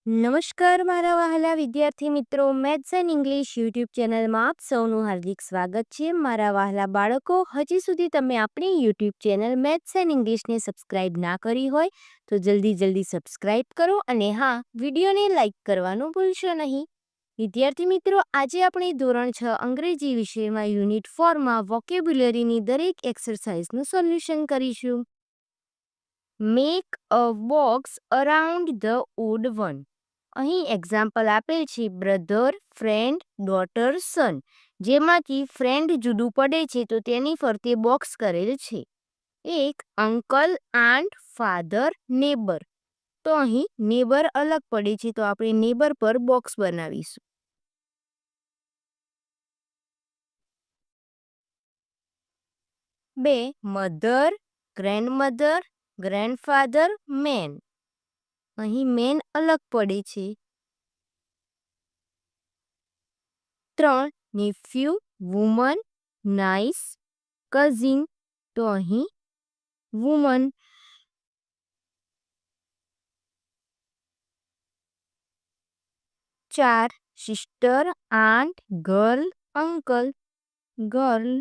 નમસ્કાર મારા વહાલા વિદ્યાર્થી મિત્રો, મેથ્સ એન્ડ ઇંગ્લિશ યુટ્યુબ ચેનલમાં આપ સૌનું હાર્દિક સ્વાગત છે. મારા વહાલા બાળકો, હજી સુધી તમે આપણી યુટ્યુબ ચેનલ મેથ્સ એન્ડ ઇંગ્લિશને સબસ્ક્રાઇબ ના કરી હોય તો જલ્દી સબસ્ક્રાઇબ કરો અને હા, વિડીયોને લાઇક કરવાનું ભૂલશો નહીં. વિદ્યાર્થી મિત્રો, આજે આપણે ધોરણ 6 અંગ્રેજી વિષયમાં યુનિટ 4માં વોકેબ્યુલરીની દરેક એક્સરસાઇઝનું સોલ્યુશન કરીશું. Make a box around the wood one. અહીં એક્ઝામ્પલ આપેલ છે બ્રધર, ફ્રેન્ડ, ડોટર, સન. જેમાંથી ફ્રેન્ડ જુદું પડે છે તો તેની ફરતે બોક્સ કરેલ છે. એક અંકલ, આંટ, ફાધર, નેબર. તો અહીં નેબર અલગ પડે છે તો આપણે નેબર પર બોક્સ બનાવીશું. બે મધર, ગ્રેન્ડમધર, ગ્રેન્ડફાધર, મેન. અહીં મેન અલગ પડે છે. 3 નેફ્યુ, વુમન, નાઇસ, કઝિન. તો અહીં woman. 4 sister, aunt, girl, uncle, girl.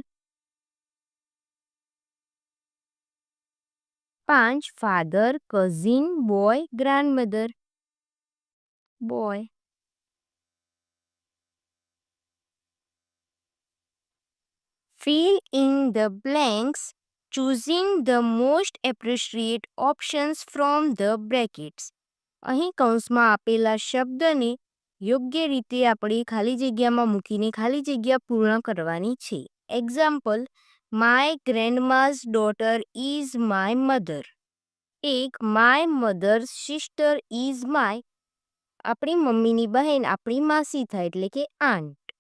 5 father, cousin, boy, grandmother, boy. Fill in the blanks choosing the most appropriate options from the brackets. અહીં કૌંસમાં આપેલા શબ્દને યોગ્ય રીતે આપણે ખાલી જગ્યામાં મૂકીને ખાલી જગ્યા પૂર્ણ કરવાની છે. Example, my grandma's daughter is my mother. એક my mother's sister is my, આપણી મમ્મીની બહેન આપણી માસી થાય એટલે કે aunt.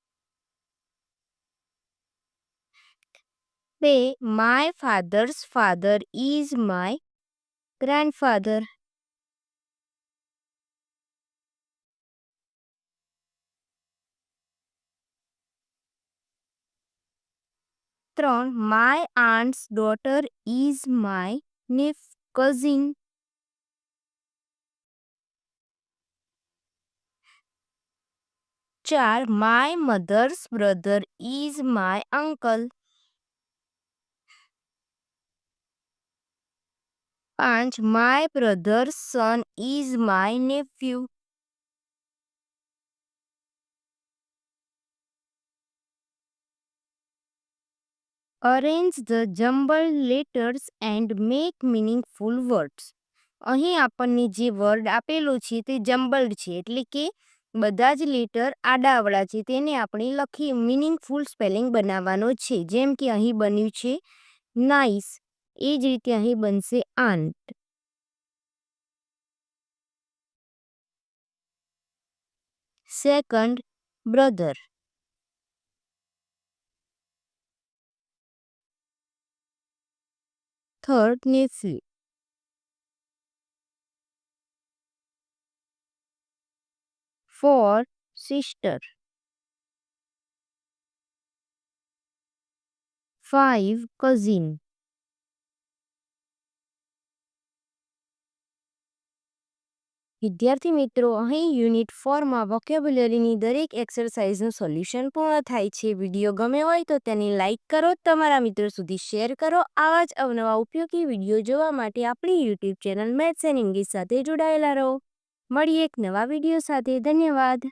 2 my father's father is my grandfather. 3 my aunt's daughter is my cousin. 4 my mother's brother is my uncle. 5 my brother's son is my nephew. Arrange the jumbled letters and make meaningful words. અહીં આપણને જે word આપેલો છે તે જમ્બલ્ડ છે એટલે કે બધા જ લેટર આડાઅવળા છે, તેને આપણે લખી મીનિંગફુલ સ્પેલિંગ બનાવવાનો છે. જેમ કે અહીં બન્યું છે નાઇસ, એ જ રીતે અહીં બનશે aunt. Second brother. Third nephew. 4 sister. 5 cousin. વિદ્યાર્થી મિત્રો, અહીં યુનિટ 4માં વોકેબ્યુલરીની દરેક એક્સરસાઇઝનું સોલ્યુશન પૂર્ણ થાય છે. વિડીયો ગમે હોય તો તેને લાઇક કરો, તમારા મિત્રો સુધી શેર કરો. આવા જ અવનવા ઉપયોગી વિડીયો જોવા માટે આપણી YouTube channel maths and English સાથે જોડાયેલા રહો. મળીએ એક નવા વિડીયો સાથે. ધન્યવાદ.